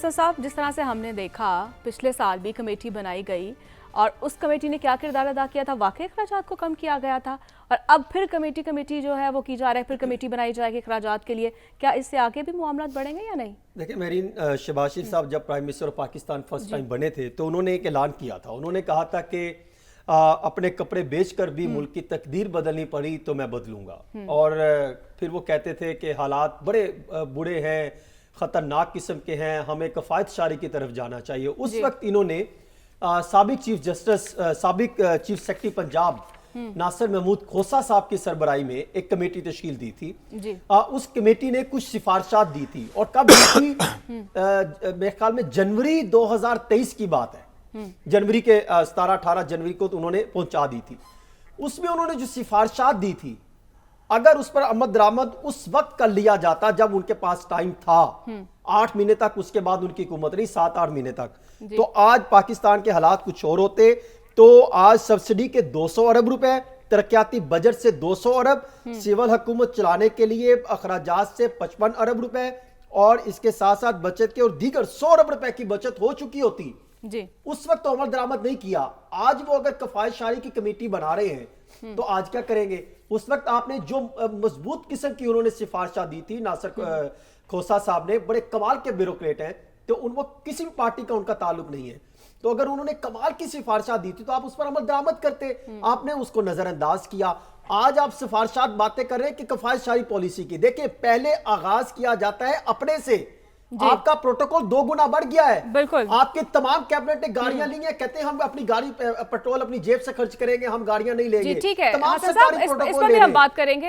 صاحب جس طرح سے ہم نے دیکھا پچھلے سال بھی کمیٹی بنائی گئی اور اس کمیٹی نے کیا کردار ادا کیا تھا، واقعی اخراجات کو کم کیا گیا تھا، اور اب پھر کمیٹی جو ہے وہ کی جا رہا ہے، پھر کمیٹی بنائی جائے گی اخراجات کے لیے. کیا اس سے آگے بھی معاملات بڑھیں گے یا نہیں؟ دیکھیں مہرین، شہباز شریف صاحب جب prime minister of Pakistan first time بنے تھے تو انہوں نے ایک اعلان کیا تھا. انہوں نے کہا تھا کہ اپنے کپڑے بیچ کر بھی ملک کی تقدیر بدلنی پڑی تو میں بدلوں گا. اور پھر وہ کہتے تھے کہ حالات بڑے برے ہیں، خطرناک قسم کے ہیں، ہمیں کفایت شاری کی طرف جانا چاہیے. اس وقت انہوں نے سابق چیف جسٹس، سابق چیف سیکرٹری پنجاب ناصر محمود کھوسہ صاحب کی سربراہی میں ایک کمیٹی تشکیل دی تھی. اس کمیٹی نے کچھ سفارشات دی تھی، اور کب دی تھی؟ میرے خیال میں جنوری 2023 کی بات ہے. جنوری کے 17-18 جنوری کو انہوں نے پہنچا دی تھی. اس میں انہوں نے جو سفارشات دی تھی، اگر اس پر عمل درآمد اس وقت کر لیا جاتا جب ان کے پاس ٹائم تھا، 8 مہینے تک، اس کے بعد ان کی حکومت رہی 7-8 مہینے تک، تو آج پاکستان کے حالات کچھ اور ہوتے. تو آج سبسڈی کے 200 ارب روپے، ترقیاتی بجٹ سے 200 ارب، سول حکومت چلانے کے لیے اخراجات سے 55 ارب روپے، اور اس کے ساتھ ساتھ بچت کے اور دیگر 100 ارب روپے کی بچت ہو چکی ہوتی. اس وقت تو عمل درآمد نہیں کیا. آج وہ اگر کفایت شاری کی کمیٹی بنا رہے ہیں تو آج کیا کریں گے؟ اس وقت آپ نے جو مضبوط قسم کی انہوں نے سفارشات دی تھی، ناصر کھوسہ صاحب نے، بڑے کمال کے بیوروکریٹ ہیں، تو وہ کسی بھی پارٹی کا ان کا تعلق نہیں ہے. تو اگر انہوں نے کمال کی سفارشات دی تھی تو آپ اس پر عمل درآمد کرتے. آپ نے اس کو نظر انداز کیا. آج آپ سفارشات باتیں کر رہے ہیں کہ کفایت شاری پالیسی کی. دیکھیں، پہلے آغاز کیا جاتا ہے اپنے سے. آپ کا پروٹوکول 2 گنا بڑھ گیا ہے. آپ کے تمام کیبنٹ نے گاڑیاں لی ہیں، کہتے ہیں ہم اپنی گاڑی پیٹرول اپنی جیب سے خرچ کریں گے، ہم گاڑیاں نہیں لیں گے. ٹھیک ہے، تمام حسن صاحب اس پر بھی ہم بات کریں گے.